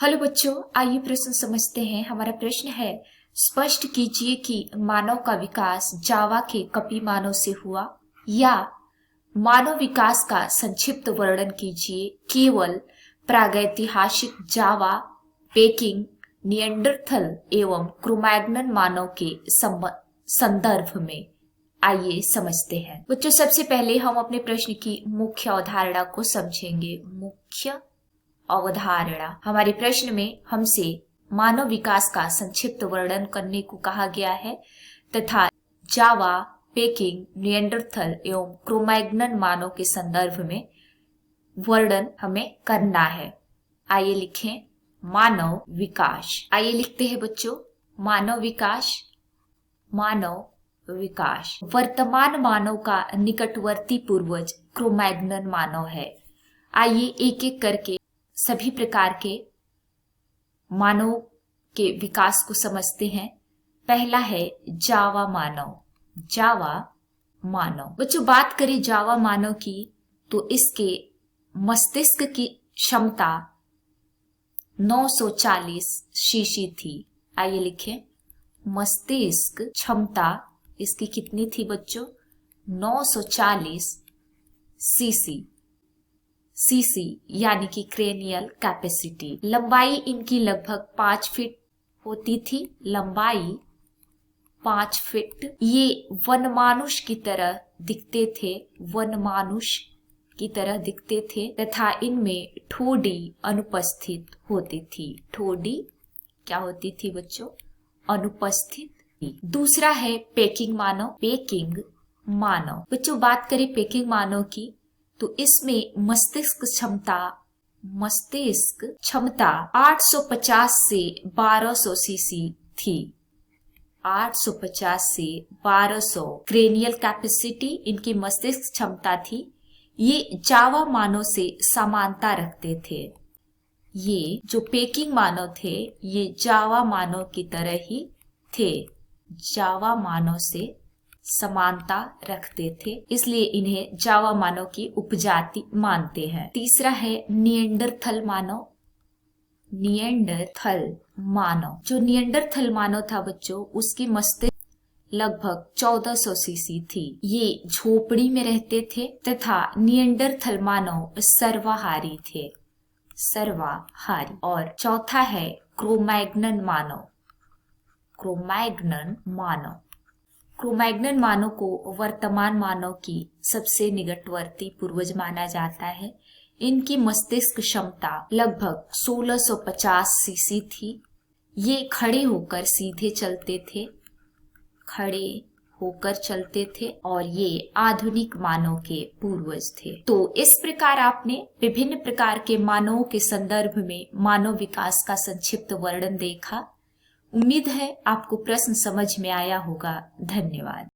Hello बच्चों, आइए प्रश्न समझते हैं। हमारा प्रश्न है, स्पष्ट कीजिए कि मानव का विकास जावा के कपी मानव से हुआ, या मानव विकास का संक्षिप्त वर्णन कीजिए केवल प्रागैतिहासिक जावा, पेकिंग, निएंडरथल एवं क्रोमैग्नन मानव के संदर्भ में। आइए समझते हैं। बच्चों, सबसे पहले हम अपने प्रश्न की मुख्य अवधारणा को समझेंगे। मुख्य अवधारणा, हमारे प्रश्न में हमसे मानव विकास का संक्षिप्त वर्णन करने को कहा गया है तथा जावा, पेकिंग, निएंडरथल एवं क्रोमैग्नन मानव के संदर्भ में वर्णन हमें करना है। आइए लिखें मानव विकास। आइए लिखते हैं बच्चों, मानव विकास। मानव विकास, वर्तमान मानव का निकटवर्ती पूर्वज क्रोमैग्नन मानव है। आइए एक एक करके सभी प्रकार के मानव के विकास को समझते हैं। पहला है जावा मानव। जावा मानव, बच्चों बात करें जावा मानव की तो इसके मस्तिष्क की क्षमता 940 सीसी थी। आइए लिखें, मस्तिष्क क्षमता इसकी कितनी थी बच्चों? 940 सीसी। सीसी यानी कि क्रेनियल कैपेसिटी। लंबाई इनकी लगभग 5 फीट होती थी। लंबाई 5 फीट। ये वनमानुष की तरह दिखते थे। वनमानुष की तरह दिखते थे तथा इनमें ठोड़ी अनुपस्थित होती थी। ठोड़ी क्या होती थी बच्चों? अनुपस्थित। दूसरा है पेकिंग मानव। पेकिंग मानव, बच्चों बात करें पेकिंग मानव की तो इसमें मस्तिष्क क्षमता 850 से 1200 सीसी थी। 850 से 1200 क्रेनियल कैपेसिटी इनकी मस्तिष्क क्षमता थी। ये जावा मानव से समानता रखते थे। ये जो पेकिंग मानव थे ये जावा मानव की तरह ही थे। जावा मानव से समानता रखते थे, इसलिए इन्हें जावा मानव की उपजाति मानते हैं। तीसरा है निएंडरथल मानव। निएंडरथल मानव, जो निएंडरथल मानव था बच्चों उसकी मस्तिष्क लगभग 1400 सीसी थी। ये झोपड़ी में रहते थे तथा निएंडरथल मानव सर्वाहारी थे। सर्वाहारी। और चौथा है क्रोमैग्नन मानव। क्रोमैग्नन मानव, क्रोमैग्नन मानव को वर्तमान मानव की सबसे निकटवर्ती पूर्वज माना जाता है। इनकी मस्तिष्क क्षमता लगभग 1650 सीसी थी। ये खड़े होकर सीधे चलते थे। खड़े होकर चलते थे और ये आधुनिक मानव के पूर्वज थे। तो इस प्रकार आपने विभिन्न प्रकार के मानवों के संदर्भ में मानव विकास का संक्षिप्त वर्णन देखा। उम्मीद है आपको प्रश्न समझ में आया होगा। धन्यवाद।